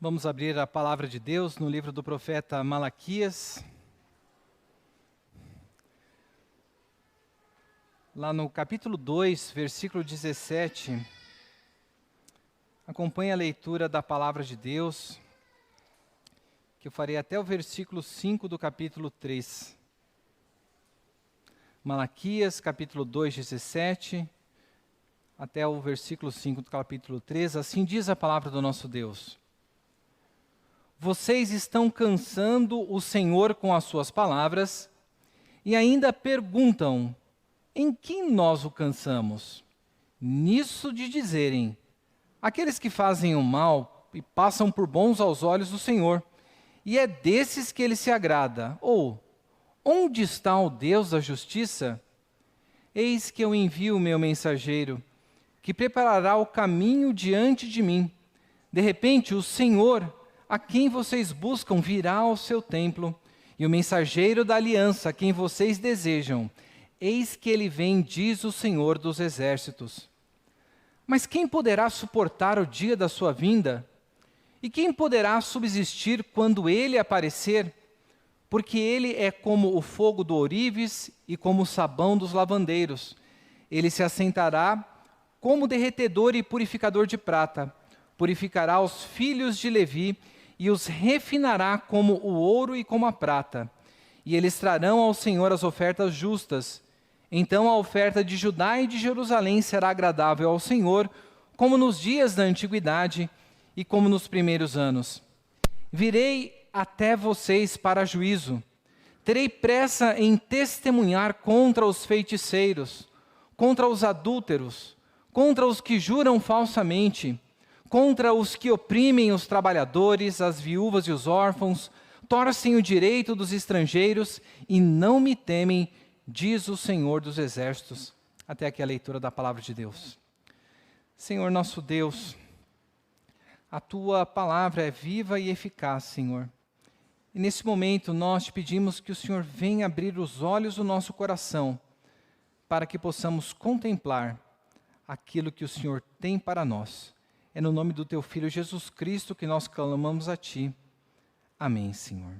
Vamos abrir a palavra de Deus no livro do profeta Malaquias. Lá no capítulo 2, versículo 17. Acompanhe a leitura da palavra de Deus, que eu farei até o versículo 5 do capítulo 3. Malaquias, capítulo 2, 17, até o versículo 5 do capítulo 3. Assim diz a palavra do nosso Deus. Vocês estão cansando o Senhor com as suas palavras e ainda perguntam, em que nós o cansamos? Nisso de dizerem, aqueles que fazem o mal e passam por bons aos olhos do Senhor, e é desses que ele se agrada. Ou, onde está o Deus da justiça? Eis que eu envio o meu mensageiro, que preparará o caminho diante de mim. De repente, o Senhor, a quem vocês buscam, virá ao seu templo, e o mensageiro da aliança, a quem vocês desejam, eis que ele vem, diz o Senhor dos exércitos. Mas quem poderá suportar o dia da sua vinda? E quem poderá subsistir quando ele aparecer? Porque ele é como o fogo do ourives e como o sabão dos lavandeiros. Ele se assentará como derretedor e purificador de prata. Purificará os filhos de Levi e os refinará como o ouro e como a prata. E eles trarão ao Senhor as ofertas justas. Então a oferta de Judá e de Jerusalém será agradável ao Senhor, como nos dias da antiguidade e como nos primeiros anos. Virei até vocês para juízo. Terei pressa em testemunhar contra os feiticeiros, contra os adúlteros, contra os que juram falsamente, contra os que oprimem os trabalhadores, as viúvas e os órfãos, torcem o direito dos estrangeiros e não me temem, diz o Senhor dos exércitos. Até aqui a leitura da palavra de Deus. Senhor nosso Deus, a tua palavra é viva e eficaz, Senhor. E nesse momento nós te pedimos que o Senhor venha abrir os olhos do nosso coração, para que possamos contemplar aquilo que o Senhor tem para nós. É no nome do teu Filho Jesus Cristo que nós clamamos a ti. Amém, Senhor.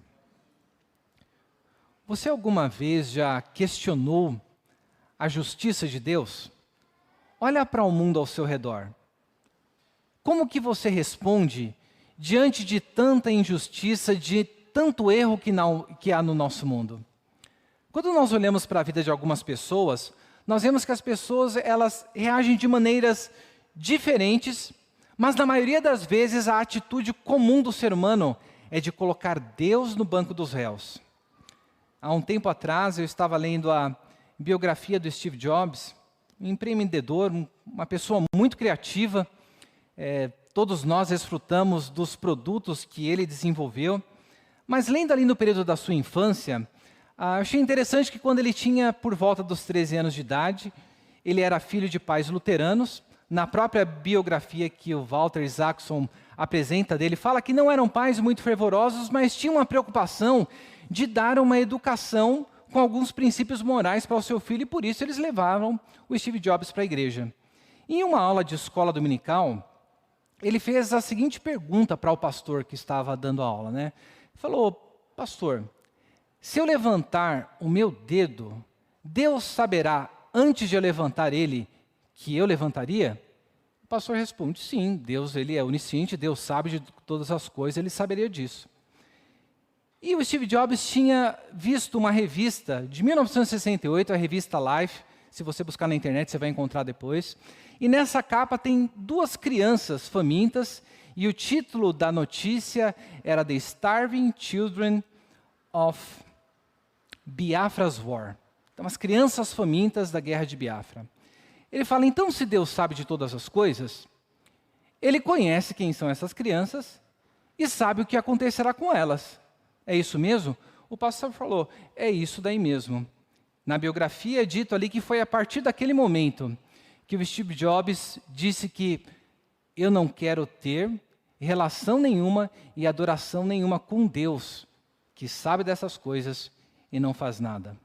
Você alguma vez já questionou a justiça de Deus? Olha para o mundo ao seu redor. Como que você responde diante de tanta injustiça, de tanto erro que há no nosso mundo? Quando nós olhamos para a vida de algumas pessoas, nós vemos que as pessoas elas reagem de maneiras diferentes, mas na maioria das vezes a atitude comum do ser humano é de colocar Deus no banco dos réus. Há um tempo atrás eu estava lendo a biografia do Steve Jobs, um empreendedor, uma pessoa muito criativa. Todos nós desfrutamos dos produtos que ele desenvolveu, mas lendo ali no período da sua infância, achei interessante que quando ele tinha por volta dos 13 anos de idade, ele era filho de pais luteranos. Na própria biografia que o Walter Isaacson apresenta dele, fala que não eram pais muito fervorosos, mas tinham uma preocupação de dar uma educação com alguns princípios morais para o seu filho, e por isso eles levaram o Steve Jobs para a igreja. Em uma aula de escola dominical, ele fez a seguinte pergunta para o pastor que estava dando a aula, né? Ele falou, pastor, se eu levantar o meu dedo, Deus saberá, antes de eu levantar ele, que eu levantaria? O pastor responde, sim, Deus ele é onisciente, Deus sabe de todas as coisas, ele saberia disso. E o Steve Jobs tinha visto uma revista de 1968, a revista Life, se você buscar na internet você vai encontrar depois, e nessa capa tem duas crianças famintas, e o título da notícia era The Starving Children of Biafra's War. Então, as crianças famintas da guerra de Biafra. Ele fala, então se Deus sabe de todas as coisas, ele conhece quem são essas crianças e sabe o que acontecerá com elas. É isso mesmo? O pastor falou, é isso daí mesmo. Na biografia é dito ali que foi a partir daquele momento que o Steve Jobs disse que eu não quero ter relação nenhuma e adoração nenhuma com Deus, que sabe dessas coisas e não faz nada.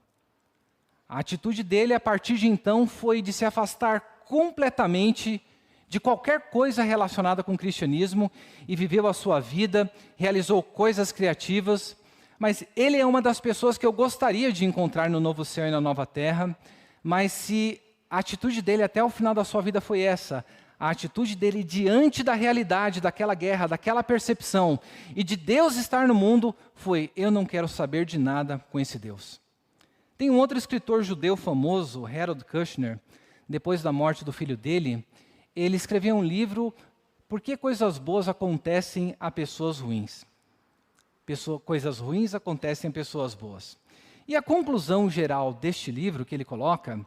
A atitude dele, a partir de então, foi de se afastar completamente de qualquer coisa relacionada com o cristianismo e viveu a sua vida, realizou coisas criativas, mas ele é uma das pessoas que eu gostaria de encontrar no novo céu e na nova terra, mas se a atitude dele até o final da sua vida foi essa, a atitude dele diante da realidade, daquela guerra, daquela percepção, e de Deus estar no mundo, foi: eu não quero saber de nada com esse Deus. Tem um outro escritor judeu famoso, Harold Kushner, depois da morte do filho dele, ele escreveu um livro, Por que Coisas Boas Acontecem a Pessoas Ruins? Coisas ruins acontecem a pessoas boas. E a conclusão geral deste livro que ele coloca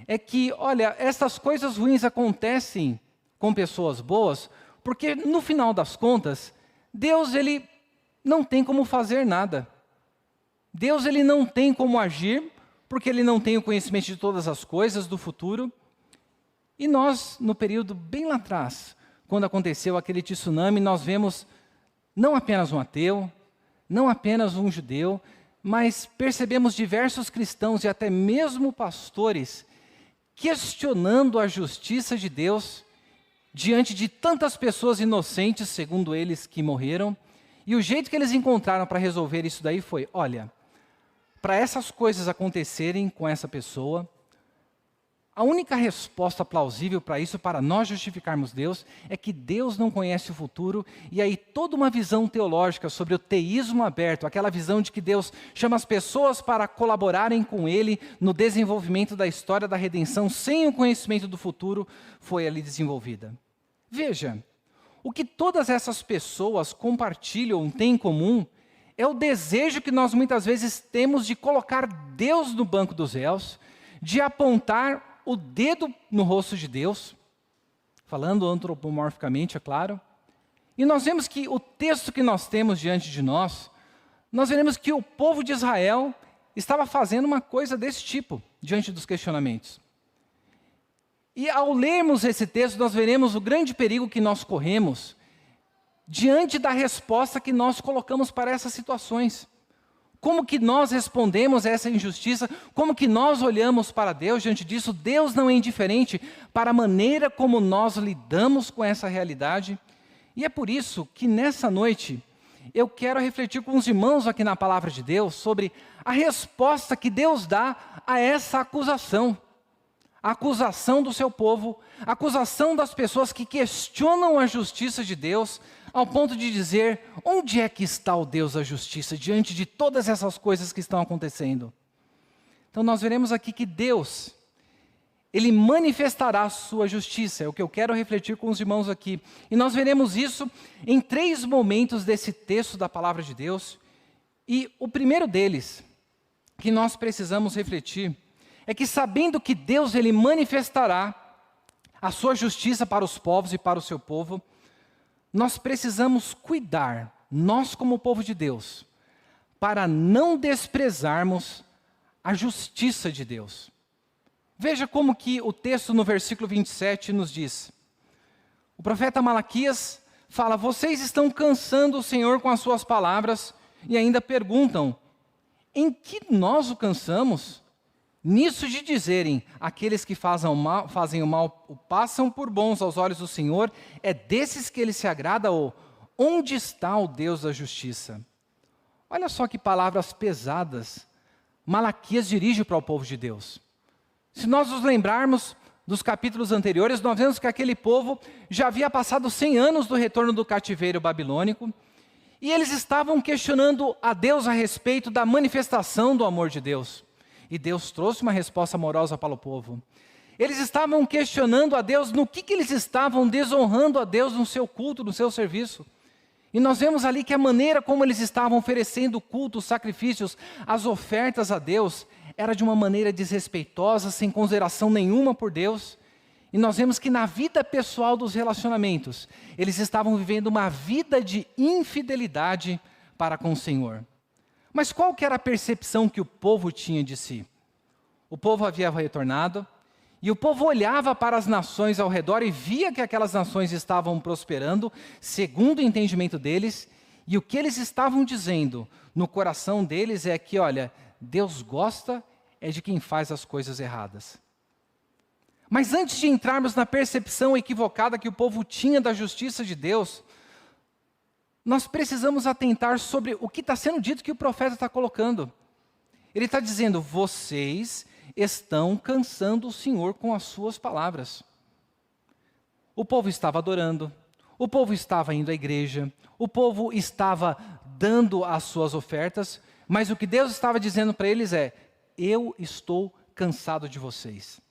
é que, olha, essas coisas ruins acontecem com pessoas boas, porque no final das contas, Deus ele não tem como fazer nada. Deus ele não tem como agir, porque ele não tem o conhecimento de todas as coisas do futuro. E nós, no período bem lá atrás, quando aconteceu aquele tsunami, nós vemos não apenas um ateu, não apenas um judeu, mas percebemos diversos cristãos e até mesmo pastores questionando a justiça de Deus diante de tantas pessoas inocentes, segundo eles, que morreram. E o jeito que eles encontraram para resolver isso daí foi: olha, para essas coisas acontecerem com essa pessoa, a única resposta plausível para isso, para nós justificarmos Deus, é que Deus não conhece o futuro, e aí toda uma visão teológica sobre o teísmo aberto, aquela visão de que Deus chama as pessoas para colaborarem com Ele no desenvolvimento da história da redenção, sem o conhecimento do futuro, foi ali desenvolvida. Veja, o que todas essas pessoas compartilham, têm em comum, é o desejo que nós muitas vezes temos de colocar Deus no banco dos réus, de apontar o dedo no rosto de Deus, falando antropomorficamente, é claro. E nós vemos que o texto que nós temos diante de nós veremos que o povo de Israel estava fazendo uma coisa desse tipo, diante dos questionamentos. E ao lermos esse texto, nós veremos o grande perigo que nós corremos diante da resposta que nós colocamos para essas situações. Como que nós respondemos a essa injustiça? Como que nós olhamos para Deus diante disso? Deus não é indiferente para a maneira como nós lidamos com essa realidade. E é por isso que nessa noite eu quero refletir com os irmãos aqui na palavra de Deus sobre a resposta que Deus dá a essa acusação. A acusação do seu povo, a acusação das pessoas que questionam a justiça de Deus, ao ponto de dizer: onde é que está o Deus da justiça diante de todas essas coisas que estão acontecendo? Então nós veremos aqui que Deus, Ele manifestará a sua justiça, é o que eu quero refletir com os irmãos aqui. E nós veremos isso em 3 momentos desse texto da palavra de Deus. E o primeiro deles, que nós precisamos refletir, é que sabendo que Deus ele manifestará a sua justiça para os povos e para o seu povo, nós precisamos cuidar, nós como povo de Deus, para não desprezarmos a justiça de Deus. Veja como que o texto no versículo 27 nos diz. O profeta Malaquias fala: vocês estão cansando o Senhor com as suas palavras e ainda perguntam: em que nós o cansamos? Nisso de dizerem, aqueles que fazem o mal passam por bons aos olhos do Senhor, é desses que Ele se agrada, ou onde está o Deus da justiça? Olha só que palavras pesadas Malaquias dirige para o povo de Deus. Se nós nos lembrarmos dos capítulos anteriores, nós vemos que aquele povo já havia passado 100 anos do retorno do cativeiro babilônico, e eles estavam questionando a Deus a respeito da manifestação do amor de Deus. E Deus trouxe uma resposta amorosa para o povo. Eles estavam questionando a Deus no que eles estavam desonrando a Deus no seu culto, no seu serviço. E nós vemos ali que a maneira como eles estavam oferecendo culto, os sacrifícios, as ofertas a Deus, era de uma maneira desrespeitosa, sem consideração nenhuma por Deus. E nós vemos que na vida pessoal dos relacionamentos, eles estavam vivendo uma vida de infidelidade para com o Senhor. Mas qual que era a percepção que o povo tinha de si? O povo havia retornado, e o povo olhava para as nações ao redor e via que aquelas nações estavam prosperando, segundo o entendimento deles, e o que eles estavam dizendo no coração deles é que, olha, Deus gosta é de quem faz as coisas erradas. Mas antes de entrarmos na percepção equivocada que o povo tinha da justiça de Deus, nós precisamos atentar sobre o que está sendo dito que o profeta está colocando. Ele está dizendo, vocês estão cansando o Senhor com as suas palavras. O povo estava adorando, o povo estava indo à igreja, o povo estava dando as suas ofertas, mas o que Deus estava dizendo para eles é, eu estou cansado de vocês.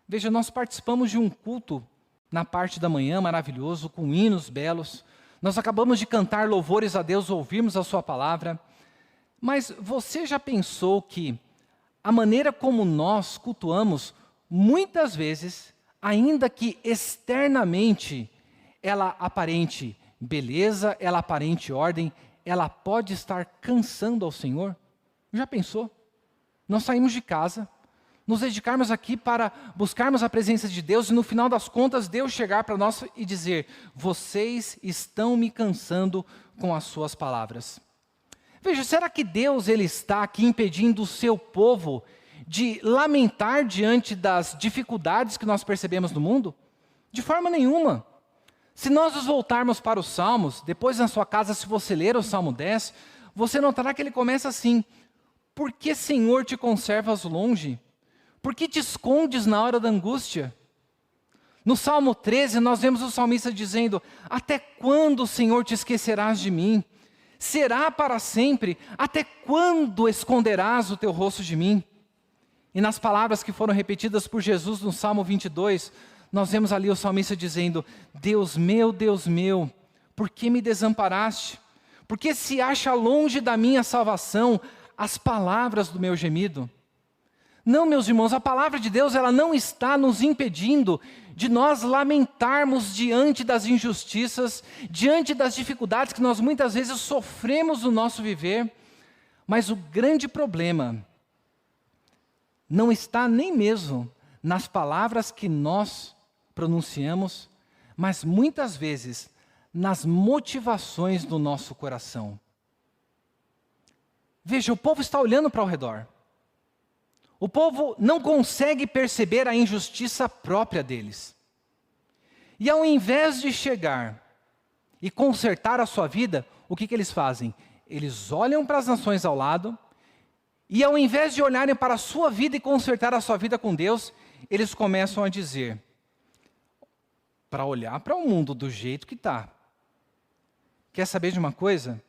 Veja, nós participamos de um culto na parte da manhã, maravilhoso, com hinos belos. Nós acabamos de cantar louvores a Deus, ouvirmos a sua palavra. Mas você já pensou que a maneira como nós cultuamos, muitas vezes, ainda que externamente ela aparente beleza, ela aparente ordem, ela pode estar cansando ao Senhor? Já pensou? Nós saímos de casa, nos dedicarmos aqui para buscarmos a presença de Deus e no final das contas Deus chegar para nós e dizer, vocês estão me cansando com as suas palavras. Veja, será que Deus ele está aqui impedindo o seu povo de lamentar diante das dificuldades que nós percebemos no mundo? De forma nenhuma. Se nós nos voltarmos para os Salmos, depois na sua casa, se você ler o Salmo 10, você notará que ele começa assim, por que, Senhor, te conservas longe? Por que te escondes na hora da angústia? No Salmo 13, nós vemos o salmista dizendo, até quando, Senhor, te esquecerás de mim? Será para sempre? Até quando esconderás o teu rosto de mim? E nas palavras que foram repetidas por Jesus no Salmo 22, nós vemos ali o salmista dizendo, Deus meu, por que me desamparaste? Por que se acha longe da minha salvação as palavras do meu gemido? Não, meus irmãos, a palavra de Deus ela não está nos impedindo de nós lamentarmos diante das injustiças, diante das dificuldades que nós muitas vezes sofremos no nosso viver, mas o grande problema não está nem mesmo nas palavras que nós pronunciamos, mas muitas vezes nas motivações do nosso coração. Veja, o povo está olhando para o redor. O povo não consegue perceber a injustiça própria deles. E ao invés de chegar e consertar a sua vida, o que eles fazem? Eles olham para as nações ao lado, e ao invés de olharem para a sua vida e consertar a sua vida com Deus, eles começam a dizer, para olhar para o mundo do jeito que está. Quer saber de uma coisa?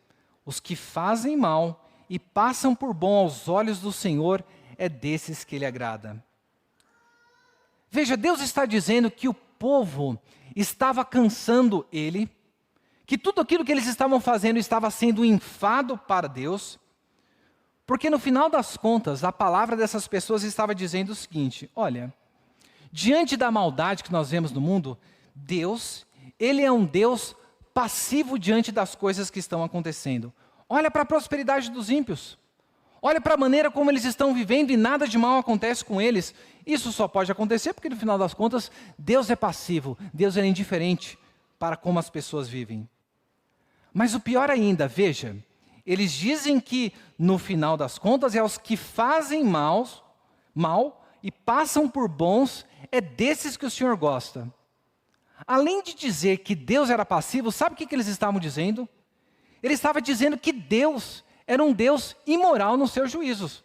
Os que fazem mal e passam por bom aos olhos do Senhor, é desses que Ele agrada. Veja, Deus está dizendo que o povo estava cansando Ele, que tudo aquilo que eles estavam fazendo estava sendo um enfado para Deus, porque no final das contas, a palavra dessas pessoas estava dizendo o seguinte, olha, diante da maldade que nós vemos no mundo, Deus, Ele é um Deus passivo diante das coisas que estão acontecendo. Olha para a prosperidade dos ímpios. Olha para a maneira como eles estão vivendo e nada de mal acontece com eles. Isso só pode acontecer porque no final das contas, Deus é passivo, Deus é indiferente para como as pessoas vivem. Mas o pior ainda, veja, eles dizem que no final das contas é aos que fazem mal e passam por bons, é desses que o Senhor gosta. Além de dizer que Deus era passivo, sabe o que eles estavam dizendo? Ele estava dizendo que Deus era um Deus imoral nos seus juízos.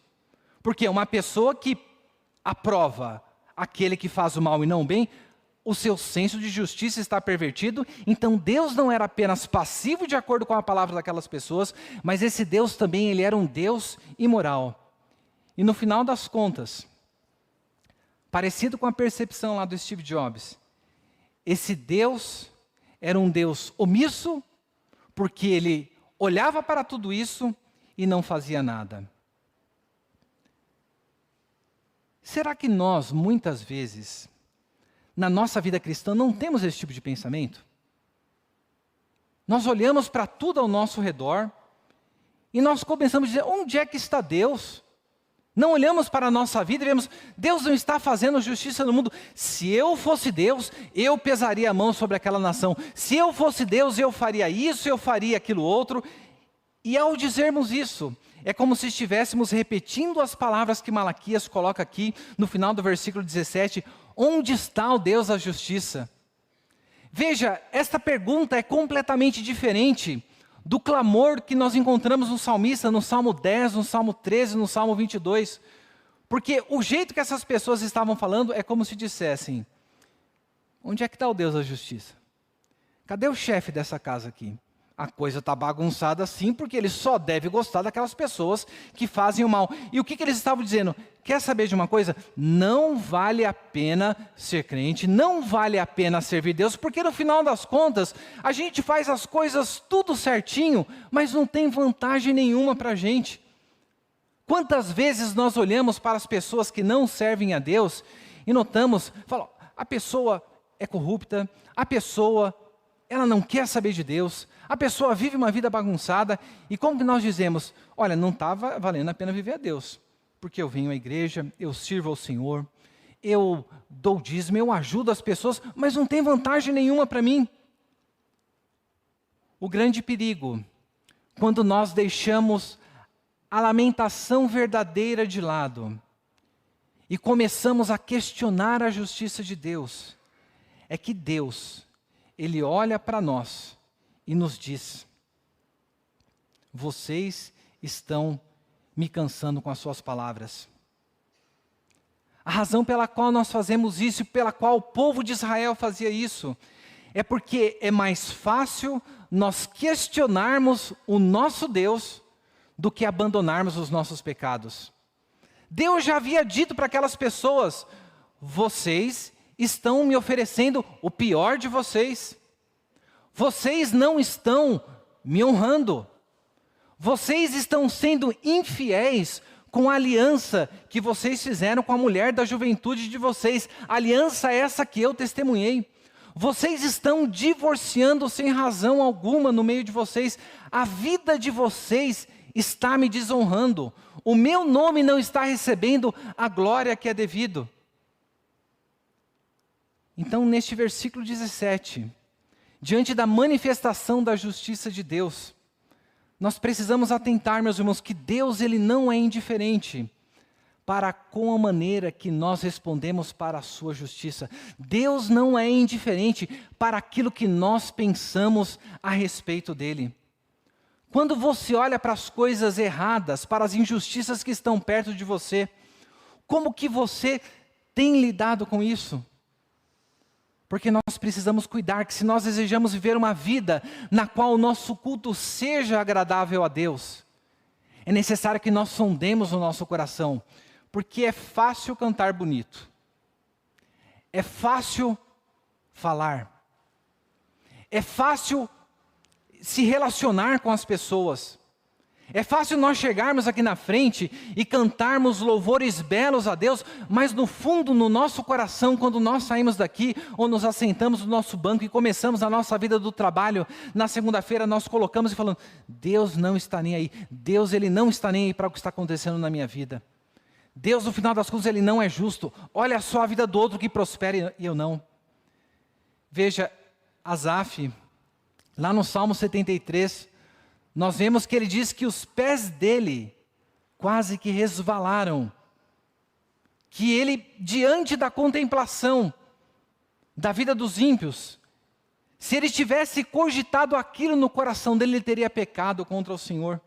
Porque uma pessoa que aprova aquele que faz o mal e não o bem, o seu senso de justiça está pervertido. Então Deus não era apenas passivo de acordo com a palavra daquelas pessoas, mas esse Deus também ele era um Deus imoral. E no final das contas, parecido com a percepção lá do Steve Jobs, esse Deus era um Deus omisso, porque ele olhava para tudo isso e não fazia nada. Será que nós, muitas vezes, na nossa vida cristã, não temos esse tipo de pensamento? Nós olhamos para tudo ao nosso redor e nós começamos a dizer, onde é que está Deus? Não olhamos para a nossa vida e vemos, Deus não está fazendo justiça no mundo. Se eu fosse Deus, eu pesaria a mão sobre aquela nação. Se eu fosse Deus, eu faria isso, eu faria aquilo outro. E ao dizermos isso, é como se estivéssemos repetindo as palavras que Malaquias coloca aqui no final do versículo 17. onde está o Deus da justiça? Veja, esta pergunta é completamente diferente do clamor que nós encontramos no salmista, no Salmo 10, no Salmo 13, no Salmo 22. Porque o jeito que essas pessoas estavam falando é como se dissessem: onde é que está o Deus da justiça? Cadê o chefe dessa casa aqui? A coisa está bagunçada sim, porque ele só deve gostar daquelas pessoas que fazem o mal. E o que eles estavam dizendo? Quer saber de uma coisa? Não vale a pena ser crente, não vale a pena servir Deus, porque no final das contas, a gente faz as coisas tudo certinho, mas não tem vantagem nenhuma para a gente. Quantas vezes nós olhamos para as pessoas que não servem a Deus e notamos, a pessoa é corrupta, a pessoa ela não quer saber de Deus, a pessoa vive uma vida bagunçada, e como que nós dizemos? Olha, não está valendo a pena viver a Deus, porque eu venho à igreja, eu sirvo ao Senhor, eu dou dízimo, eu ajudo as pessoas, mas não tem vantagem nenhuma para mim. O grande perigo, quando nós deixamos a lamentação verdadeira de lado, e começamos a questionar a justiça de Deus, é que Deus, Ele olha para nós e nos diz: vocês estão me cansando com as suas palavras. A razão pela qual nós fazemos isso, e pela qual o povo de Israel fazia isso, é porque é mais fácil nós questionarmos o nosso Deus do que abandonarmos os nossos pecados. Deus já havia dito para aquelas pessoas: vocês estão me oferecendo o pior de vocês. Vocês não estão me honrando. Vocês estão sendo infiéis com a aliança que vocês fizeram com a mulher da juventude de vocês. Aliança essa que eu testemunhei. Vocês estão divorciando sem razão alguma no meio de vocês. A vida de vocês está me desonrando. O meu nome não está recebendo a glória que é devido. Então, neste versículo 17, diante da manifestação da justiça de Deus, nós precisamos atentar, meus irmãos, que Deus ele não é indiferente para com a maneira que nós respondemos para a sua justiça. Deus não é indiferente para aquilo que nós pensamos a respeito dele. Quando você olha para as coisas erradas, para as injustiças que estão perto de você, como que você tem lidado com isso? Porque nós precisamos cuidar que se nós desejamos viver uma vida na qual o nosso culto seja agradável a Deus, é necessário que nós sondemos o nosso coração, porque é fácil cantar bonito, é fácil falar, é fácil se relacionar com as pessoas, é fácil nós chegarmos aqui na frente e cantarmos louvores belos a Deus, mas no fundo, no nosso coração, quando nós saímos daqui, ou nos assentamos no nosso banco e começamos a nossa vida do trabalho, na segunda-feira nós colocamos e falamos: Deus não está nem aí, Deus ele não está nem aí para o que está acontecendo na minha vida. Deus, no final das contas, ele não é justo. Olha só a vida do outro que prospera e eu não. Veja, Asaf, lá no Salmo 73, nós vemos que ele diz que os pés dele quase que resvalaram. Que ele, diante da contemplação da vida dos ímpios, se ele tivesse cogitado aquilo no coração dele, ele teria pecado contra o Senhor.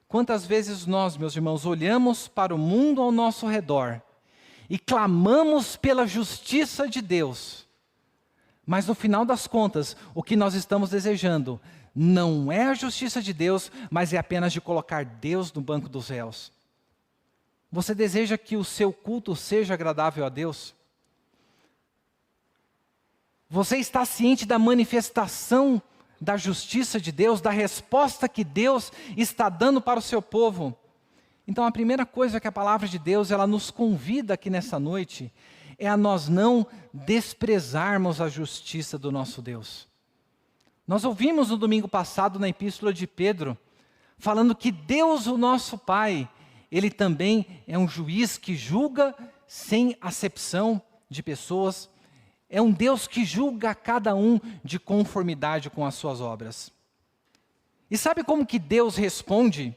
Quantas vezes nós, meus irmãos, olhamos para o mundo ao nosso redor e clamamos pela justiça de Deus, mas no final das contas, o que nós estamos desejando não é a justiça de Deus, mas é apenas de colocar Deus no banco dos réus. Você deseja que o seu culto seja agradável a Deus? Você está ciente da manifestação da justiça de Deus, da resposta que Deus está dando para o seu povo? Então a primeira coisa que a palavra de Deus ela nos convida aqui nessa noite é a nós não desprezarmos a justiça do nosso Deus. Nós ouvimos no domingo passado na epístola de Pedro, falando que Deus, o nosso Pai, Ele também é um juiz que julga sem acepção de pessoas, é um Deus que julga cada um de conformidade com as suas obras. E sabe como que Deus responde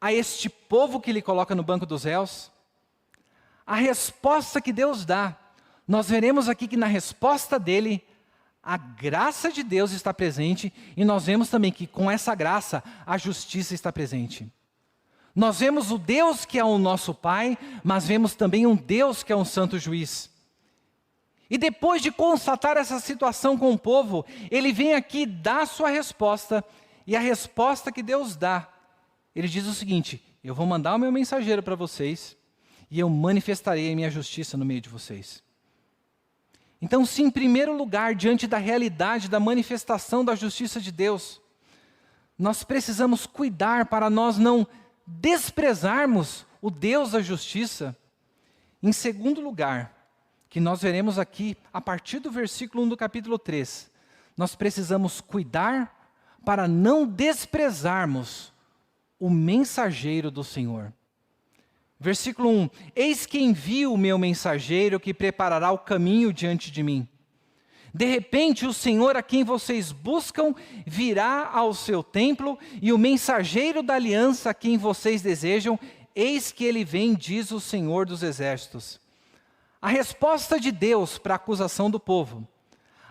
a este povo que Ele coloca no banco dos réus? a resposta que Deus dá, nós veremos aqui que na resposta dele, a graça de Deus está presente, e nós vemos também que com essa graça, a justiça está presente. Nós vemos o Deus que é o nosso Pai, mas vemos também um Deus que é um santo juiz. E depois de constatar essa situação com o povo, ele vem aqui dar a sua resposta, e a resposta que Deus dá, ele diz o seguinte: eu vou mandar o meu mensageiro para vocês, e eu manifestarei a minha justiça no meio de vocês. Então, se em primeiro lugar, diante da realidade da manifestação da justiça de Deus, nós precisamos cuidar para nós não desprezarmos o Deus da justiça. Em segundo lugar, que nós veremos aqui, a partir do versículo 1 do capítulo 3, nós precisamos cuidar para não desprezarmos o mensageiro do Senhor. Versículo 1, eis que envio o meu mensageiro que preparará o caminho diante de mim. De repente o Senhor a quem vocês buscam virá ao seu templo, e o mensageiro da aliança a quem vocês desejam, eis que ele vem, diz o Senhor dos exércitos. A resposta de Deus para a acusação do povo,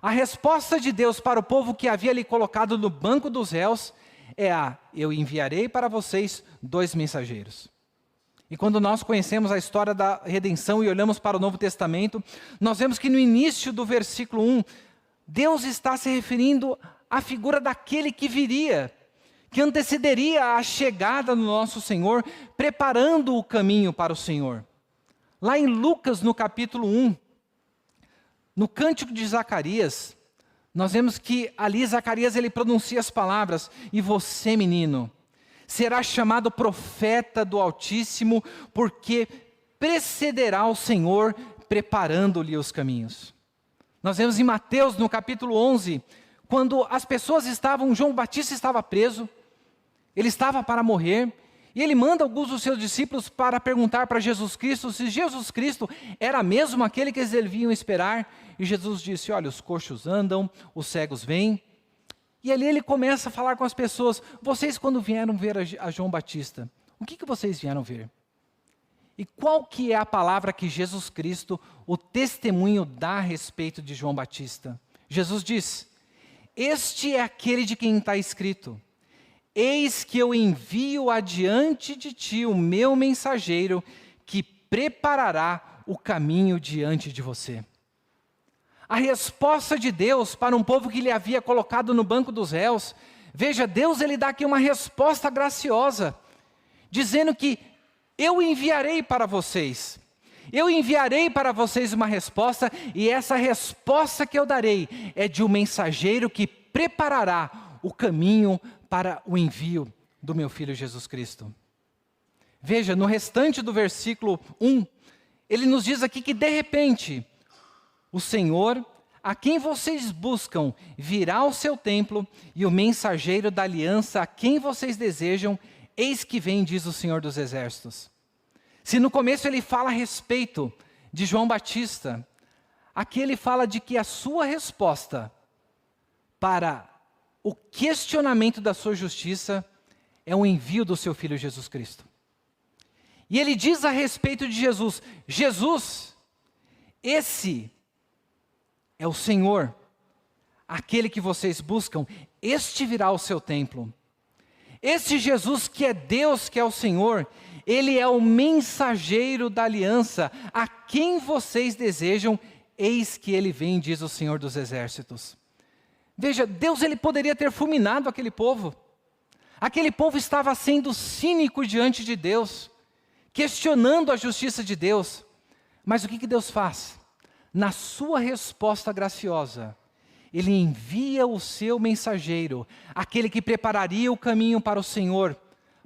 a resposta de Deus para o povo que havia ali colocado no banco dos réus, é eu enviarei para vocês 2 mensageiros. E quando nós conhecemos a história da redenção e olhamos para o Novo Testamento, nós vemos que no início do versículo 1, Deus está se referindo à figura daquele que viria, que antecederia a chegada do nosso Senhor, preparando o caminho para o Senhor. Lá em Lucas, no capítulo 1, no cântico de Zacarias, nós vemos que ali Zacarias ele pronuncia as palavras: e você, menino, será chamado profeta do Altíssimo, porque precederá o Senhor, preparando-lhe os caminhos. Nós vemos em Mateus, no capítulo 11, quando as pessoas estavam, João Batista estava preso, ele estava para morrer, e ele manda alguns dos seus discípulos para perguntar para Jesus Cristo se Jesus Cristo era mesmo aquele que eles deviam esperar. E Jesus disse: olha, os coxos andam, os cegos vêm. E ali ele começa a falar com as pessoas: vocês quando vieram ver a João Batista, o que vocês vieram ver? E qual que é a palavra que Jesus Cristo, o testemunho, dá a respeito de João Batista? Jesus diz: este é aquele de quem está escrito: eis que eu envio adiante de ti o meu mensageiro, que preparará o caminho diante de você. A resposta de Deus para um povo que ele havia colocado no banco dos réus, veja, Deus ele dá aqui uma resposta graciosa, dizendo que eu enviarei para vocês. Eu enviarei para vocês uma resposta, e essa resposta que eu darei é de um mensageiro que preparará o caminho para o envio do meu Filho Jesus Cristo. Veja, no restante do versículo 1, ele nos diz aqui que de repente, o Senhor, a quem vocês buscam, virá ao seu templo, e o mensageiro da aliança a quem vocês desejam, eis que vem, diz o Senhor dos exércitos. Se no começo ele fala a respeito de João Batista, aqui ele fala de que a sua resposta para o questionamento da sua justiça é o envio do seu Filho Jesus Cristo. E ele diz a respeito de Jesus: Jesus, esse é o Senhor, aquele que vocês buscam, este virá ao seu templo. Este Jesus que é Deus, que é o Senhor, ele é o mensageiro da aliança, a quem vocês desejam, eis que ele vem, diz o Senhor dos exércitos. Veja, Deus ele poderia ter fulminado aquele povo. Aquele povo estava sendo cínico diante de Deus, questionando a justiça de Deus. Mas o que Deus faz? Na sua resposta graciosa, ele envia o seu mensageiro, aquele que prepararia o caminho para o Senhor,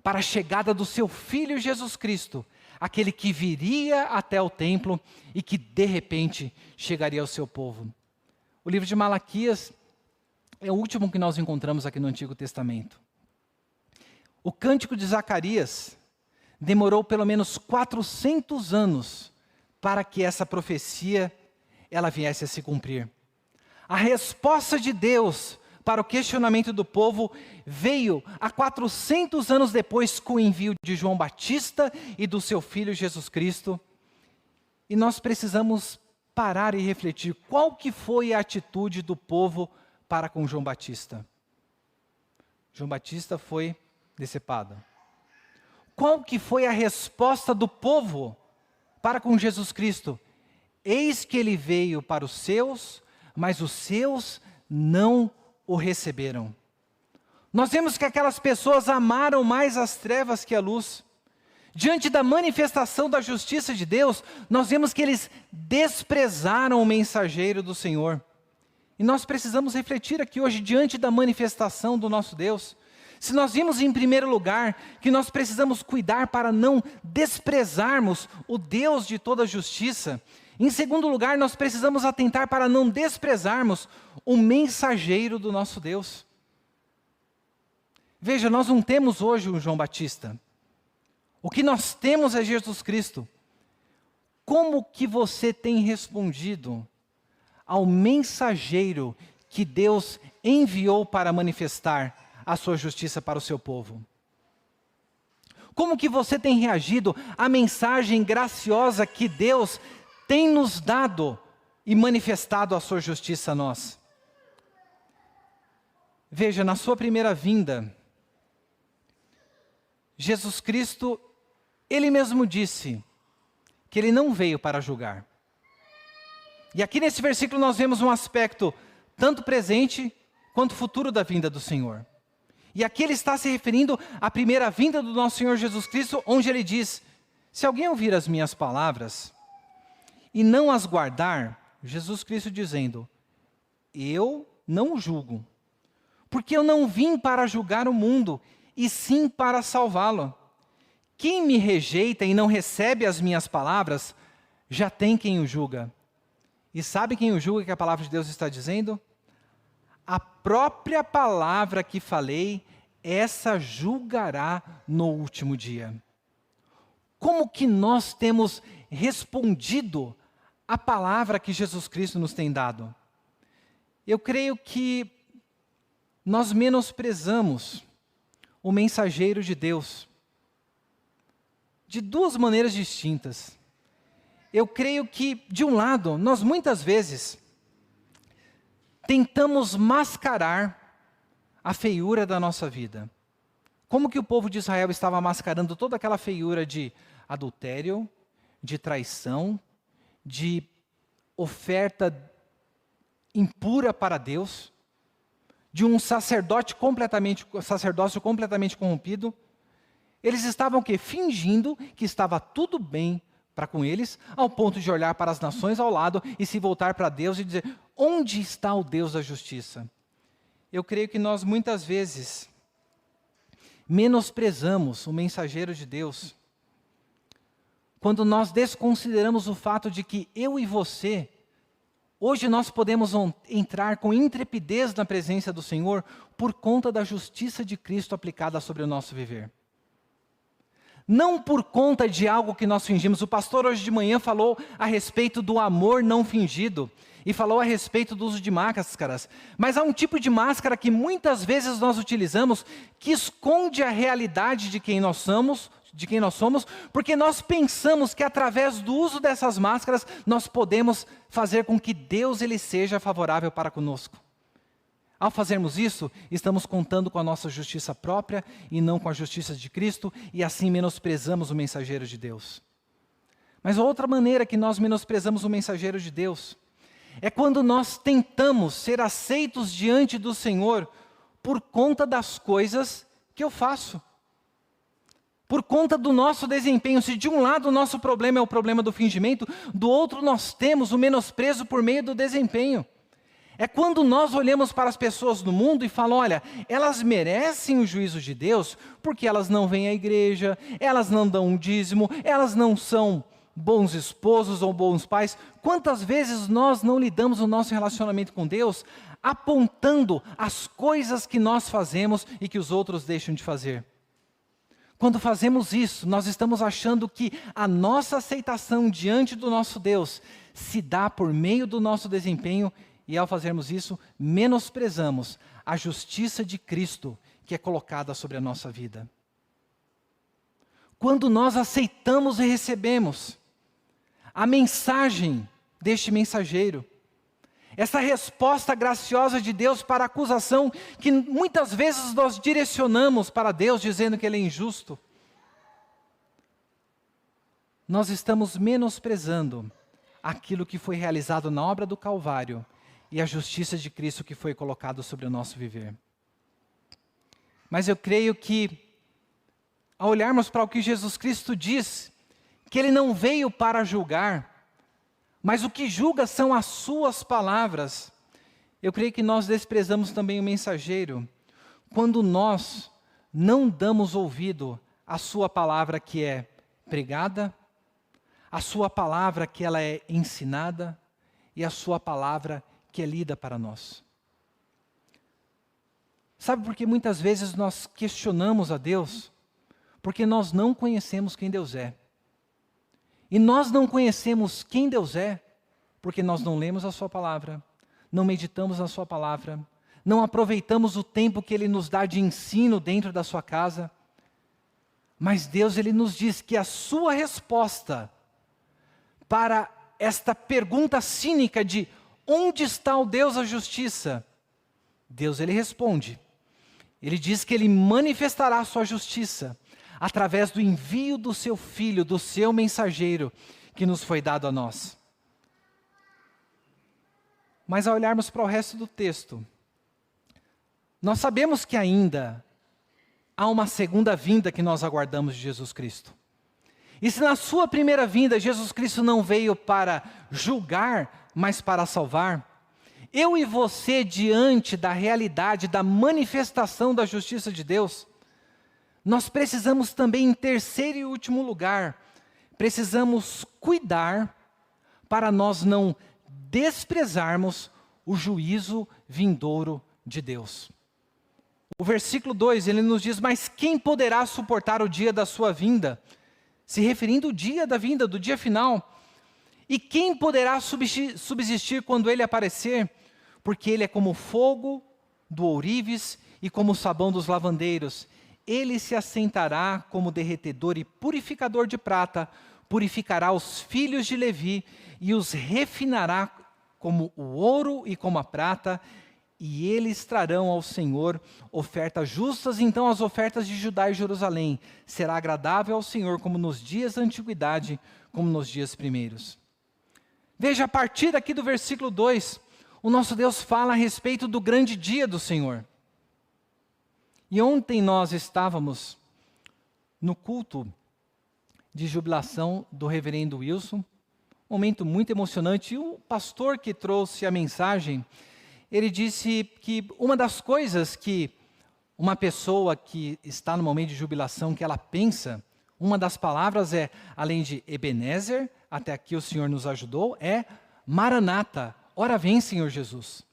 para a chegada do seu Filho Jesus Cristo, aquele que viria até o templo e que de repente chegaria ao seu povo. O livro de Malaquias é o último que nós encontramos aqui no Antigo Testamento. O cântico de Zacarias demorou pelo menos 400 anos para que essa profecia ela viesse a se cumprir. A resposta de Deus para o questionamento do povo veio há 400 anos depois com o envio de João Batista e do seu Filho Jesus Cristo. E nós precisamos parar e refletir qual que foi a atitude do povo para com João Batista. João Batista foi decepado. Qual que foi a resposta do povo para com Jesus Cristo? Eis que ele veio para os seus, mas os seus não o receberam. Nós vemos que aquelas pessoas amaram mais as trevas que a luz. Diante da manifestação da justiça de Deus, nós vemos que eles desprezaram o mensageiro do Senhor. E nós precisamos refletir aqui hoje, diante da manifestação do nosso Deus. Se nós vimos em primeiro lugar que nós precisamos cuidar para não desprezarmos o Deus de toda justiça, em segundo lugar, nós precisamos atentar para não desprezarmos o mensageiro do nosso Deus. Veja, nós não temos hoje um João Batista. O que nós temos é Jesus Cristo. Como que você tem respondido ao mensageiro que Deus enviou para manifestar a sua justiça para o seu povo? Como que você tem reagido à mensagem graciosa que Deus tem nos dado e manifestado a sua justiça a nós? Veja, na sua primeira vinda, Jesus Cristo, Ele mesmo disse que Ele não veio para julgar. E aqui nesse versículo nós vemos um aspecto tanto presente quanto futuro da vinda do Senhor. E aqui Ele está se referindo à primeira vinda do nosso Senhor Jesus Cristo, onde Ele diz: se alguém ouvir as minhas palavras e não as guardar, Jesus Cristo dizendo, eu não o julgo, porque eu não vim para julgar o mundo, e sim para salvá-lo. Quem me rejeita e não recebe as minhas palavras, já tem quem o julga. E sabe quem o julga que a palavra de Deus está dizendo? A própria palavra que falei, essa julgará no último dia. Como que nós temos respondido à palavra que Jesus Cristo nos tem dado? Eu creio que nós menosprezamos o mensageiro de Deus de duas maneiras distintas. Eu creio que, de um lado, nós muitas vezes tentamos mascarar a feiura da nossa vida. Como que o povo de Israel estava mascarando toda aquela feiura de adultério, de traição, de oferta impura para Deus, de um sacerdócio completamente corrompido. Eles estavam o quê? Fingindo que estava tudo bem para com eles, ao ponto de olhar para as nações ao lado e se voltar para Deus e dizer, onde está o Deus da justiça? Eu creio que nós muitas vezes menosprezamos o mensageiro de Deus, quando nós desconsideramos o fato de que eu e você, hoje nós podemos entrar com intrepidez na presença do Senhor por conta da justiça de Cristo aplicada sobre o nosso viver. Não por conta de algo que nós fingimos. O pastor hoje de manhã falou a respeito do amor não fingido e falou a respeito do uso de máscaras. Mas há um tipo de máscara que muitas vezes nós utilizamos que esconde a realidade de quem nós somos, porque nós pensamos que através do uso dessas máscaras nós podemos fazer com que Deus ele seja favorável para conosco. Ao fazermos isso, estamos contando com a nossa justiça própria e não com a justiça de Cristo, e assim menosprezamos o mensageiro de Deus. Mas a outra maneira que nós menosprezamos o mensageiro de Deus é quando nós tentamos ser aceitos diante do Senhor por conta das coisas que eu faço. Por conta do nosso desempenho. Se de um lado o nosso problema é o problema do fingimento, do outro nós temos o menosprezo por meio do desempenho. É quando nós olhamos para as pessoas do mundo e falamos, olha, elas merecem o juízo de Deus porque elas não vêm à igreja, elas não dão um dízimo, elas não são bons esposos ou bons pais. Quantas vezes nós não lidamos o nosso relacionamento com Deus apontando as coisas que nós fazemos e que os outros deixam de fazer? Quando fazemos isso, nós estamos achando que a nossa aceitação diante do nosso Deus se dá por meio do nosso desempenho. E ao fazermos isso, menosprezamos a justiça de Cristo que é colocada sobre a nossa vida. Quando nós aceitamos e recebemos a mensagem deste mensageiro. Essa resposta graciosa de Deus para a acusação que muitas vezes nós direcionamos para Deus, dizendo que Ele é injusto. Nós estamos menosprezando aquilo que foi realizado na obra do Calvário e a justiça de Cristo que foi colocado sobre o nosso viver. Mas eu creio que, ao olharmos para o que Jesus Cristo diz, que Ele não veio para julgar, mas o que julga são as suas palavras. Eu creio que nós desprezamos também o mensageiro, quando nós não damos ouvido à sua palavra que é pregada, à sua palavra que ela é ensinada e à sua palavra que é lida para nós. Sabe por que muitas vezes nós questionamos a Deus? Porque nós não conhecemos quem Deus é. E nós não conhecemos quem Deus é, porque nós não lemos a sua palavra, não meditamos na sua palavra, não aproveitamos o tempo que Ele nos dá de ensino dentro da sua casa. Mas Deus, Ele nos diz que a sua resposta para esta pergunta cínica de onde está o Deus da justiça, Deus, Ele responde. Ele diz que Ele manifestará a sua justiça através do envio do seu Filho, do seu mensageiro, que nos foi dado a nós. Mas ao olharmos para o resto do texto, nós sabemos que ainda há uma segunda vinda que nós aguardamos de Jesus Cristo. E se na sua primeira vinda Jesus Cristo não veio para julgar, mas para salvar, eu e você, diante da realidade, da manifestação da justiça de Deus, nós precisamos também, em terceiro e último lugar, precisamos cuidar para nós não desprezarmos o juízo vindouro de Deus. O versículo 2, ele nos diz, mas quem poderá suportar o dia da sua vinda? Se referindo ao dia da vinda, do dia final. E quem poderá subsistir quando ele aparecer? Porque ele é como o fogo do ourives e como o sabão dos lavandeiros. Ele se assentará como derretedor e purificador de prata, purificará os filhos de Levi e os refinará como o ouro e como a prata, e eles trarão ao Senhor ofertas justas. Então as ofertas de Judá e Jerusalém será agradável ao Senhor como nos dias da antiguidade, como nos dias primeiros. Veja, a partir aqui do versículo 2, o nosso Deus fala a respeito do grande dia do Senhor. E ontem nós estávamos no culto de jubilação do reverendo Wilson, um momento muito emocionante, e o pastor que trouxe a mensagem, ele disse que uma das coisas que uma pessoa que está no momento de jubilação, que ela pensa, uma das palavras é, além de Ebenezer, até aqui o Senhor nos ajudou, é Maranata, ora vem Senhor Jesus.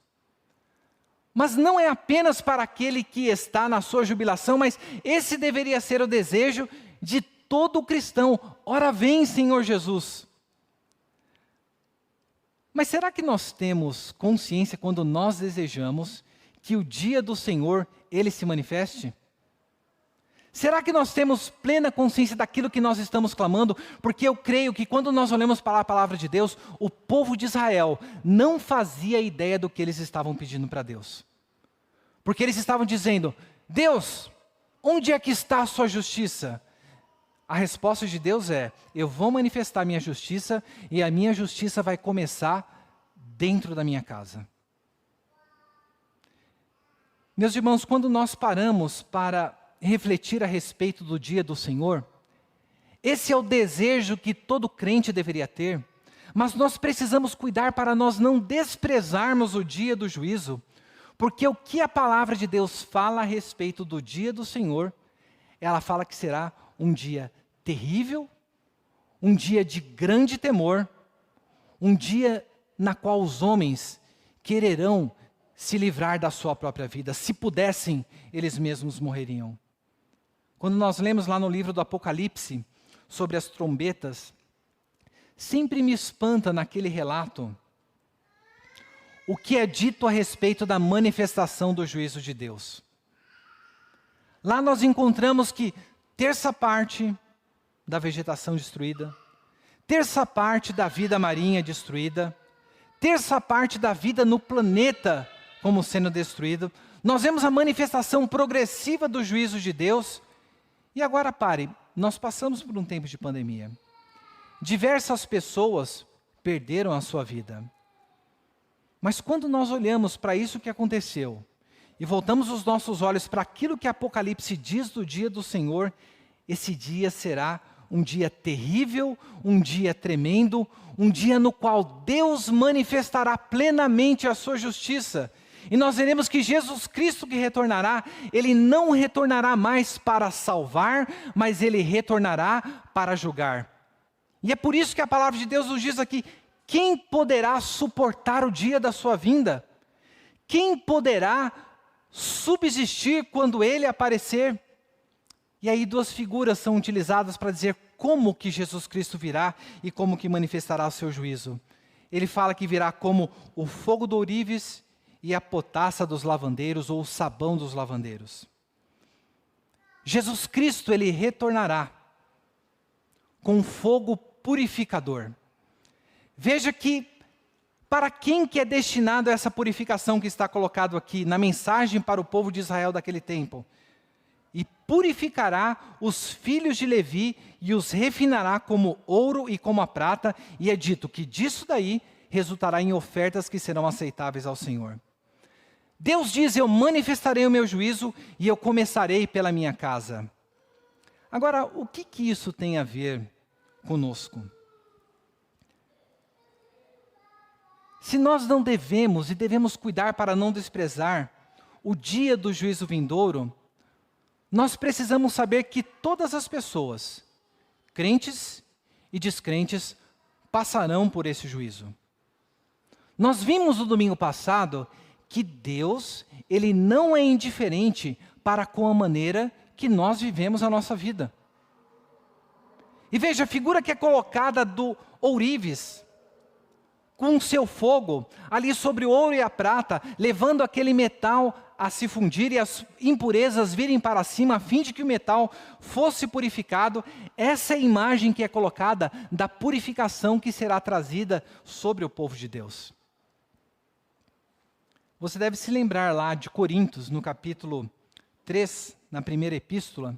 Mas não é apenas para aquele que está na sua jubilação, mas esse deveria ser o desejo de todo cristão. Ora vem, Senhor Jesus. Mas será que nós temos consciência quando nós desejamos que o dia do Senhor, Ele se manifeste? Será que nós temos plena consciência daquilo que nós estamos clamando? Porque eu creio que quando nós olhamos para a palavra de Deus, o povo de Israel não fazia ideia do que eles estavam pedindo para Deus. Porque eles estavam dizendo, Deus, onde é que está a sua justiça? A resposta de Deus é, eu vou manifestar minha justiça e a minha justiça vai começar dentro da minha casa. Meus irmãos, quando nós paramos para refletir a respeito do dia do Senhor, esse é o desejo que todo crente deveria ter, mas nós precisamos cuidar para nós não desprezarmos o dia do juízo, porque o que a palavra de Deus fala a respeito do dia do Senhor, ela fala que será um dia terrível, um dia de grande temor, um dia na qual os homens quererão se livrar da sua própria vida. Se pudessem, eles mesmos morreriam. Quando nós lemos lá no livro do Apocalipse, sobre as trombetas, sempre me espanta naquele relato o que é dito a respeito da manifestação do juízo de Deus. Lá nós encontramos que terça parte da vegetação destruída, terça parte da vida marinha destruída, terça parte da vida no planeta como sendo destruído. Nós vemos a manifestação progressiva do juízo de Deus. E agora pare, nós passamos por um tempo de pandemia. Diversas pessoas perderam a sua vida. Mas quando nós olhamos para isso que aconteceu, e voltamos os nossos olhos para aquilo que Apocalipse diz do dia do Senhor, esse dia será um dia terrível, um dia tremendo, um dia no qual Deus manifestará plenamente a sua justiça. E nós veremos que Jesus Cristo que retornará, Ele não retornará mais para salvar, mas Ele retornará para julgar. E é por isso que a palavra de Deus nos diz aqui, quem poderá suportar o dia da sua vinda? Quem poderá subsistir quando Ele aparecer? E aí duas figuras são utilizadas para dizer como que Jesus Cristo virá e como que manifestará o seu juízo. Ele fala que virá como o fogo do ourives e a potassa dos lavandeiros, ou o sabão dos lavandeiros. Jesus Cristo, Ele retornará com fogo purificador. Veja que, para quem que é destinado essa purificação que está colocado aqui, na mensagem para o povo de Israel daquele tempo? E purificará os filhos de Levi e os refinará como ouro e como a prata, e é dito que disso daí resultará em ofertas que serão aceitáveis ao Senhor. Deus diz, eu manifestarei o meu juízo e eu começarei pela minha casa. Agora, o que isso tem a ver conosco? Se nós não devemos e devemos cuidar para não desprezar o dia do juízo vindouro, nós precisamos saber que todas as pessoas, crentes e descrentes, passarão por esse juízo. Nós vimos no domingo passado que Deus, Ele não é indiferente para com a maneira que nós vivemos a nossa vida. E veja, a figura que é colocada do ourives, com o seu fogo, ali sobre o ouro e a prata, levando aquele metal a se fundir e as impurezas virem para cima, a fim de que o metal fosse purificado. Essa é a imagem que é colocada da purificação que será trazida sobre o povo de Deus. Você deve se lembrar lá de Coríntios, no capítulo 3, na primeira epístola,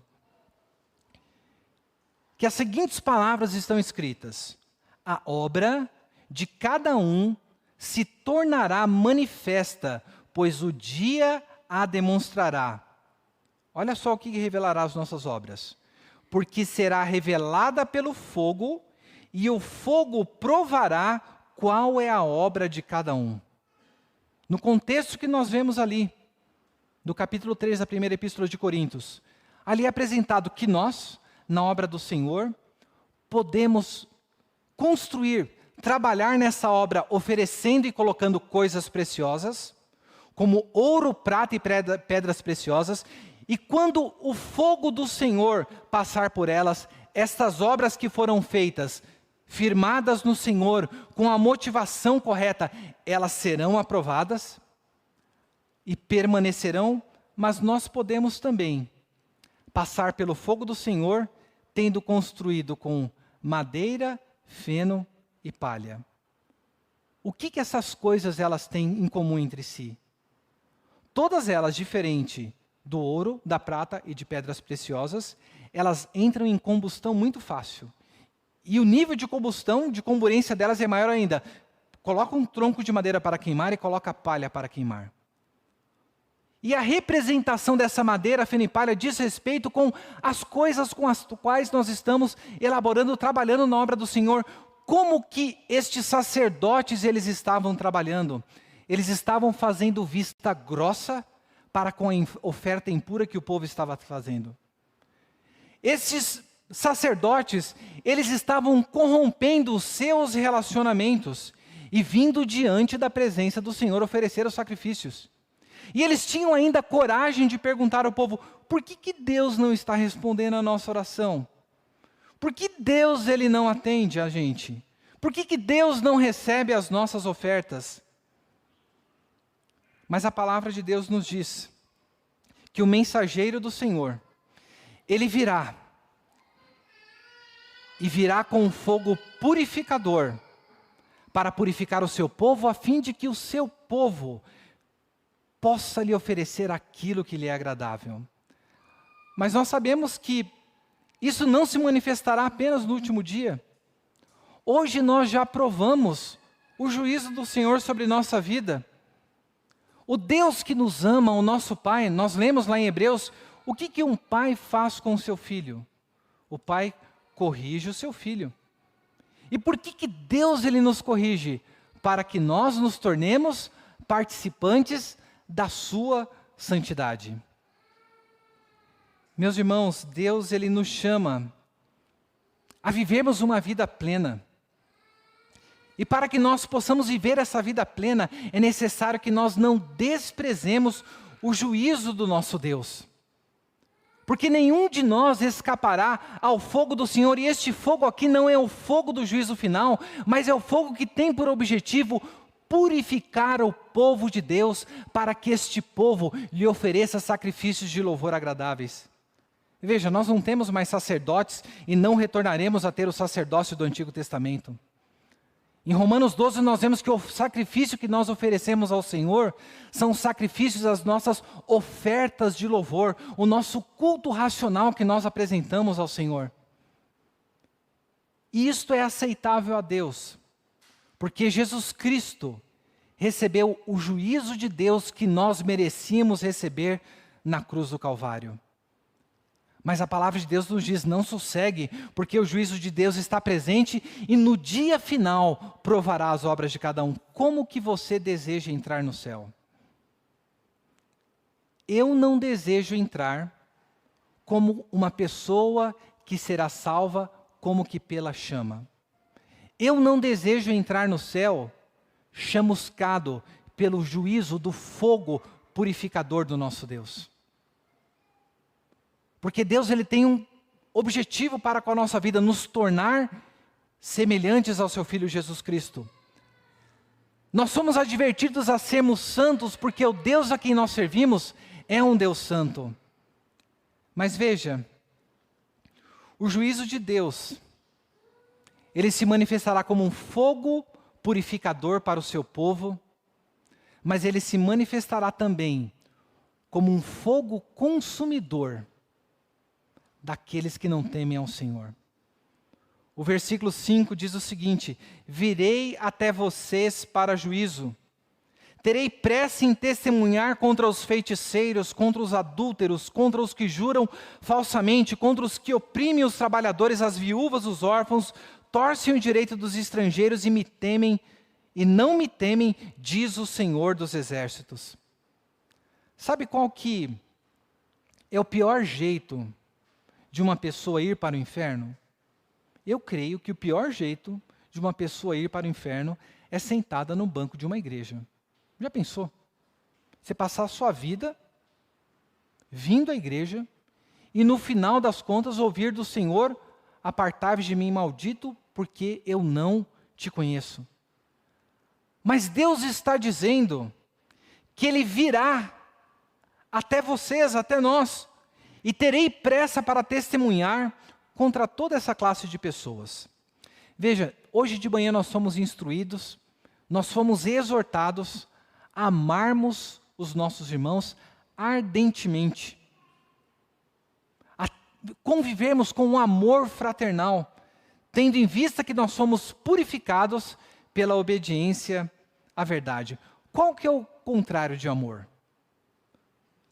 que as seguintes palavras estão escritas: a obra de cada um se tornará manifesta, pois o dia a demonstrará. Olha só o que revelará as nossas obras. Porque será revelada pelo fogo, e o fogo provará qual é a obra de cada um. No contexto que nós vemos ali, do capítulo 3 da primeira epístola de Coríntios, ali é apresentado que nós, na obra do Senhor, podemos construir, trabalhar nessa obra oferecendo e colocando coisas preciosas, como ouro, prata e pedras preciosas, e quando o fogo do Senhor passar por elas, estas obras que foram feitas, firmadas no Senhor, com a motivação correta, elas serão aprovadas e permanecerão, mas nós podemos também passar pelo fogo do Senhor, tendo construído com madeira, feno e palha. O que essas coisas elas têm em comum entre si? Todas elas, diferente do ouro, da prata e de pedras preciosas, elas entram em combustão muito fácil. E o nível de combustão, de comburência delas é maior ainda. Coloca um tronco de madeira para queimar e coloca palha para queimar. E a representação dessa madeira, feno e palha, diz respeito com as coisas com as quais nós estamos elaborando, trabalhando na obra do Senhor. Como que estes sacerdotes eles estavam trabalhando? Eles estavam fazendo vista grossa para com a oferta impura que o povo estava fazendo. Esses sacerdotes, eles estavam corrompendo os seus relacionamentos e vindo diante da presença do Senhor oferecer os sacrifícios. E eles tinham ainda coragem de perguntar ao povo: por que Deus não está respondendo a nossa oração? Por que Deus ele não atende a gente? Por que Deus não recebe as nossas ofertas? Mas a palavra de Deus nos diz que o mensageiro do Senhor, ele virá e virá com um fogo purificador, para purificar o seu povo, a fim de que o seu povo possa lhe oferecer aquilo que lhe é agradável. Mas nós sabemos que isso não se manifestará apenas no último dia. Hoje nós já provamos o juízo do Senhor sobre nossa vida. O Deus que nos ama, o nosso Pai, nós lemos lá em Hebreus, o que um pai faz com o seu filho? O pai corrige o seu filho. E por que Deus ele nos corrige? Para que nós nos tornemos participantes da sua santidade. Meus irmãos, Deus ele nos chama a vivermos uma vida plena. E para que nós possamos viver essa vida plena, é necessário que nós não desprezemos o juízo do nosso Deus. Porque nenhum de nós escapará ao fogo do Senhor, e este fogo aqui não é o fogo do juízo final, mas é o fogo que tem por objetivo purificar o povo de Deus, para que este povo lhe ofereça sacrifícios de louvor agradáveis. Veja, nós não temos mais sacerdotes e não retornaremos a ter o sacerdócio do Antigo Testamento. Em Romanos 12 nós vemos que o sacrifício que nós oferecemos ao Senhor são sacrifícios das nossas ofertas de louvor, o nosso culto racional que nós apresentamos ao Senhor. E isto é aceitável a Deus, porque Jesus Cristo recebeu o juízo de Deus que nós merecíamos receber na cruz do Calvário. Mas a palavra de Deus nos diz, não sossegue, porque o juízo de Deus está presente e no dia final provará as obras de cada um. Como que você deseja entrar no céu? Eu não desejo entrar como uma pessoa que será salva como que pela chama. Eu não desejo entrar no céu chamuscado pelo juízo do fogo purificador do nosso Deus. Porque Deus ele tem um objetivo para com a nossa vida, nos tornar semelhantes ao seu Filho Jesus Cristo. Nós somos advertidos a sermos santos, porque o Deus a quem nós servimos é um Deus santo. Mas veja, o juízo de Deus, ele se manifestará como um fogo purificador para o seu povo, mas ele se manifestará também como um fogo consumidor daqueles que não temem ao Senhor. O versículo 5 diz o seguinte: virei até vocês para juízo, terei pressa em testemunhar contra os feiticeiros, contra os adúlteros, contra os que juram falsamente, contra os que oprimem os trabalhadores, as viúvas, os órfãos, torcem o direito dos estrangeiros e me temem, e não me temem, diz o Senhor dos Exércitos. Sabe qual que é o pior jeito de uma pessoa ir para o inferno? Eu creio que o pior jeito de uma pessoa ir para o inferno é sentada no banco de uma igreja. Já pensou? Você passar a sua vida vindo à igreja e no final das contas ouvir do Senhor: apartai-vos de mim, maldito, porque eu não te conheço. Mas Deus está dizendo que Ele virá até vocês, até nós, e terei pressa para testemunhar contra toda essa classe de pessoas. Veja, hoje de manhã nós fomos instruídos, nós fomos exortados a amarmos os nossos irmãos ardentemente, a convivermos com um amor fraternal, tendo em vista que nós somos purificados pela obediência à verdade. Qual que é o contrário de amor?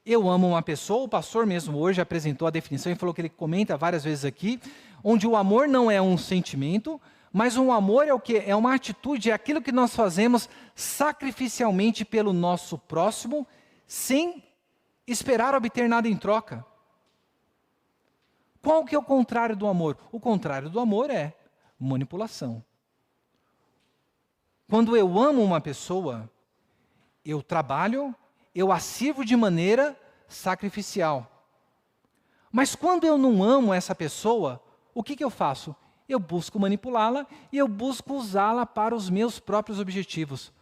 Eu amo uma pessoa, o pastor mesmo hoje apresentou a definição e falou que ele comenta várias vezes aqui, onde o amor não é um sentimento, mas um amor é o quê? É uma atitude, é aquilo que nós fazemos sacrificialmente pelo nosso próximo, sem esperar obter nada em troca. Qual que é o contrário do amor? O contrário do amor é manipulação. Quando eu amo uma pessoa, eu trabalho, eu a sirvo de maneira sacrificial. Mas quando eu não amo essa pessoa, o que eu faço? Eu busco manipulá-la e eu busco usá-la para os meus próprios objetivos.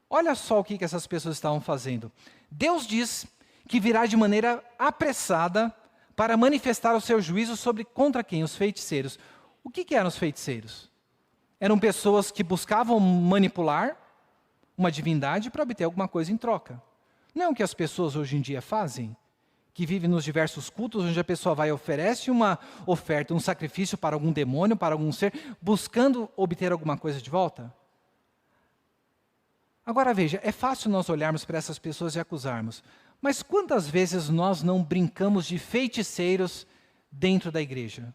Olha só o que essas pessoas estavam fazendo. Deus diz que virá de maneira apressada para manifestar o seu juízo contra quem? Os feiticeiros. O que eram os feiticeiros? Eram pessoas que buscavam manipular uma divindade para obter alguma coisa em troca. Não é o que as pessoas hoje em dia fazem? Que vivem nos diversos cultos, onde a pessoa vai e oferece uma oferta, um sacrifício para algum demônio, para algum ser, buscando obter alguma coisa de volta? Agora veja, é fácil nós olharmos para essas pessoas e acusarmos, mas quantas vezes nós não brincamos de feiticeiros dentro da igreja?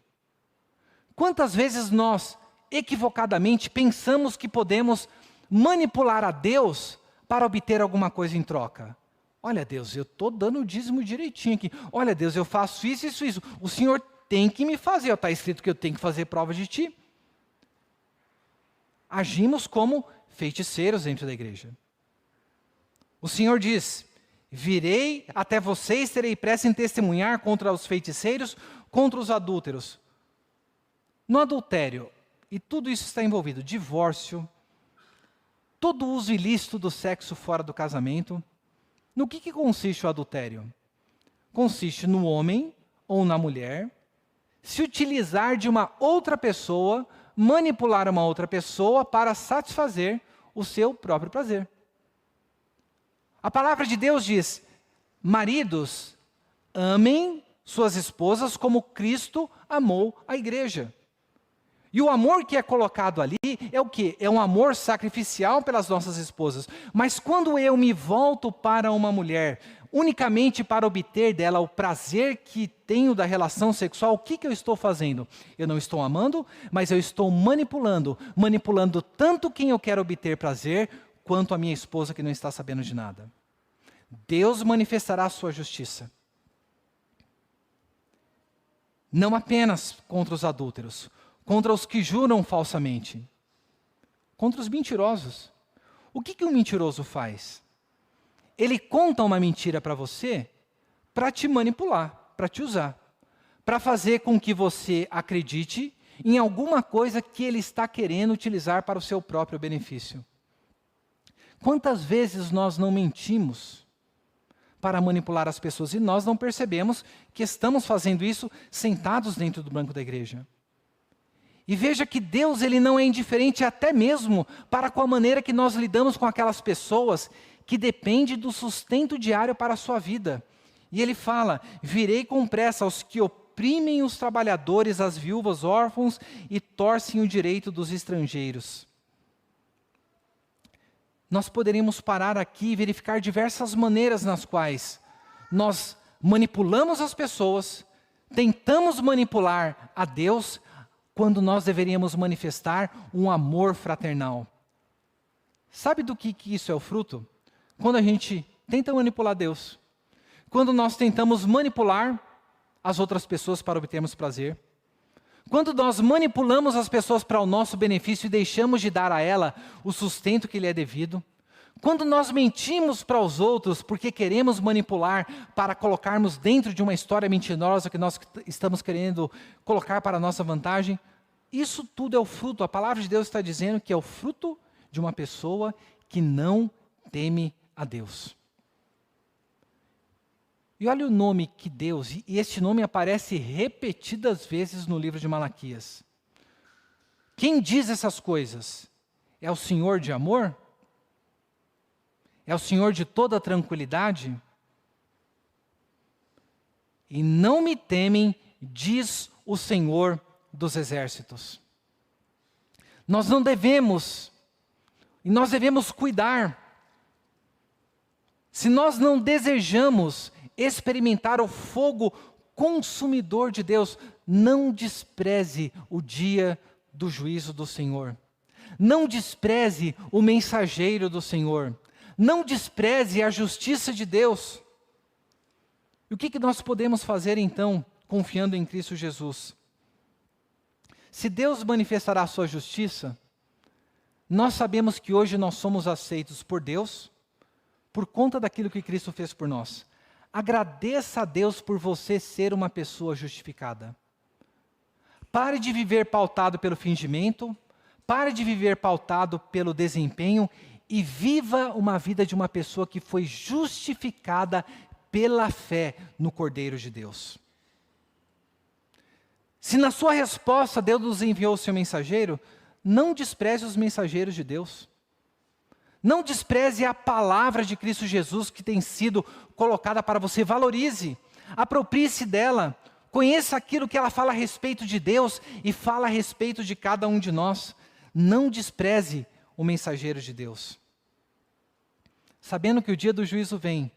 Quantas vezes nós, equivocadamente, pensamos que podemos manipular a Deus para obter alguma coisa em troca? Olha, Deus, eu estou dando o dízimo direitinho aqui. Olha, Deus, eu faço isso, isso, isso. O Senhor tem que me fazer. Está escrito que eu tenho que fazer prova de ti. Agimos como feiticeiros dentro da igreja. O Senhor diz: virei até vocês, terei pressa em testemunhar contra os feiticeiros, contra os adúlteros. No adultério, e tudo isso está envolvido, divórcio, todo uso ilícito do sexo fora do casamento. No que consiste o adultério? Consiste no homem ou na mulher se utilizar de uma outra pessoa, manipular uma outra pessoa para satisfazer o seu próprio prazer. A palavra de Deus diz: maridos, amem suas esposas como Cristo amou a igreja. E o amor que é colocado ali é o quê? É um amor sacrificial pelas nossas esposas. Mas quando eu me volto para uma mulher, unicamente para obter dela o prazer que tenho da relação sexual, o que eu estou fazendo? Eu não estou amando, mas eu estou manipulando. Manipulando tanto quem eu quero obter prazer, quanto a minha esposa que não está sabendo de nada. Deus manifestará a sua justiça. Não apenas contra os adúlteros, contra os que juram falsamente, contra os mentirosos. O que um mentiroso faz? Ele conta uma mentira para você para te manipular, para te usar, para fazer com que você acredite em alguma coisa que ele está querendo utilizar para o seu próprio benefício. Quantas vezes nós não mentimos para manipular as pessoas e nós não percebemos que estamos fazendo isso sentados dentro do banco da igreja? E veja que Deus, ele não é indiferente até mesmo para com a maneira que nós lidamos com aquelas pessoas que dependem do sustento diário para a sua vida. E ele fala: virei com pressa aos que oprimem os trabalhadores, as viúvas, órfãos e torcem o direito dos estrangeiros. Nós poderíamos parar aqui e verificar diversas maneiras nas quais nós manipulamos as pessoas, tentamos manipular a Deus, quando nós deveríamos manifestar um amor fraternal. Sabe do que isso é o fruto? Quando a gente tenta manipular Deus. Quando nós tentamos manipular as outras pessoas para obtermos prazer. Quando nós manipulamos as pessoas para o nosso benefício e deixamos de dar a ela o sustento que lhe é devido. Quando nós mentimos para os outros porque queremos manipular para colocarmos dentro de uma história mentirosa que nós estamos querendo colocar para a nossa vantagem, isso tudo é o fruto, a palavra de Deus está dizendo que é o fruto de uma pessoa que não teme a Deus. E olha o nome que Deus, e este nome aparece repetidas vezes no livro de Malaquias. Quem diz essas coisas? É o Senhor de amor? É o Senhor de toda tranquilidade? E não me temem, diz o Senhor dos exércitos. Nós não devemos, e nós devemos cuidar. Se nós não desejamos experimentar o fogo consumidor de Deus, não despreze o dia do juízo do Senhor. Não despreze o mensageiro do Senhor. Não despreze a justiça de Deus. E o que nós podemos fazer então, confiando em Cristo Jesus? Se Deus manifestará a sua justiça, nós sabemos que hoje nós somos aceitos por Deus, por conta daquilo que Cristo fez por nós. Agradeça a Deus por você ser uma pessoa justificada. Pare de viver pautado pelo fingimento, pare de viver pautado pelo desempenho e viva uma vida de uma pessoa que foi justificada pela fé no Cordeiro de Deus. Se na sua resposta Deus nos enviou o seu mensageiro, não despreze os mensageiros de Deus. Não despreze a palavra de Cristo Jesus que tem sido colocada para você. Valorize, aproprie-se dela, conheça aquilo que ela fala a respeito de Deus e fala a respeito de cada um de nós. Não despreze o mensageiro de Deus. Sabendo que o dia do juízo vem,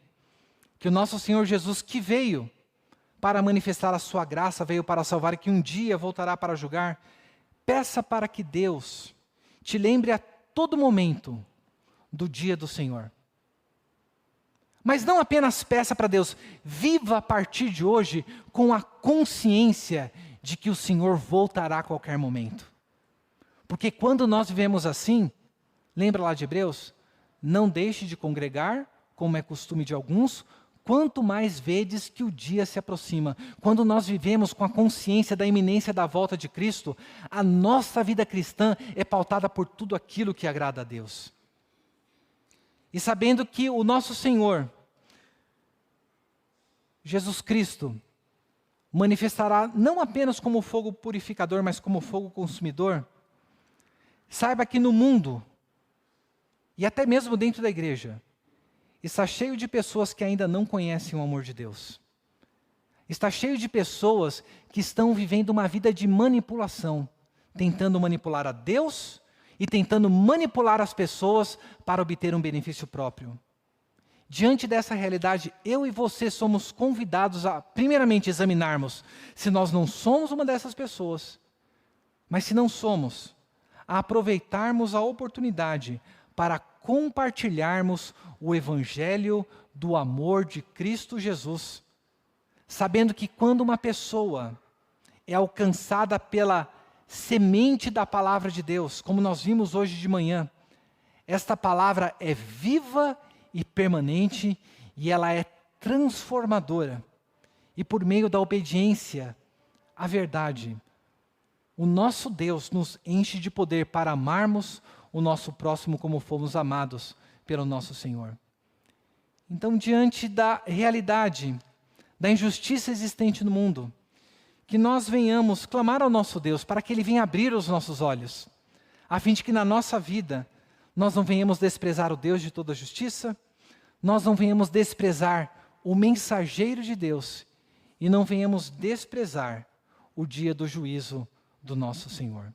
que o nosso Senhor Jesus que veio para manifestar a sua graça, veio para salvar e que um dia voltará para julgar, peça para que Deus te lembre a todo momento do dia do Senhor. Mas não apenas peça para Deus, viva a partir de hoje com a consciência de que o Senhor voltará a qualquer momento. Porque quando nós vivemos assim, lembra lá de Hebreus? Não deixe de congregar, como é costume de alguns, quanto mais vedes que o dia se aproxima. Quando nós vivemos com a consciência da iminência da volta de Cristo, a nossa vida cristã é pautada por tudo aquilo que agrada a Deus. E sabendo que o nosso Senhor, Jesus Cristo, manifestará não apenas como fogo purificador, mas como fogo consumidor, saiba que no mundo, e até mesmo dentro da igreja, está cheio de pessoas que ainda não conhecem o amor de Deus. Está cheio de pessoas que estão vivendo uma vida de manipulação, tentando manipular a Deus e tentando manipular as pessoas para obter um benefício próprio. Diante dessa realidade, eu e você somos convidados a, primeiramente, examinarmos se nós não somos uma dessas pessoas, mas se não somos, a aproveitarmos a oportunidade para compartilharmos o evangelho do amor de Cristo Jesus, sabendo que quando uma pessoa é alcançada pela semente da palavra de Deus, como nós vimos hoje de manhã, esta palavra é viva e permanente e ela é transformadora. E por meio da obediência à verdade, o nosso Deus nos enche de poder para amarmos o nosso próximo como fomos amados pelo nosso Senhor. Então, diante da realidade, da injustiça existente no mundo, que nós venhamos clamar ao nosso Deus para que Ele venha abrir os nossos olhos, a fim de que na nossa vida nós não venhamos desprezar o Deus de toda justiça, nós não venhamos desprezar o mensageiro de Deus e não venhamos desprezar o dia do juízo do nosso Senhor.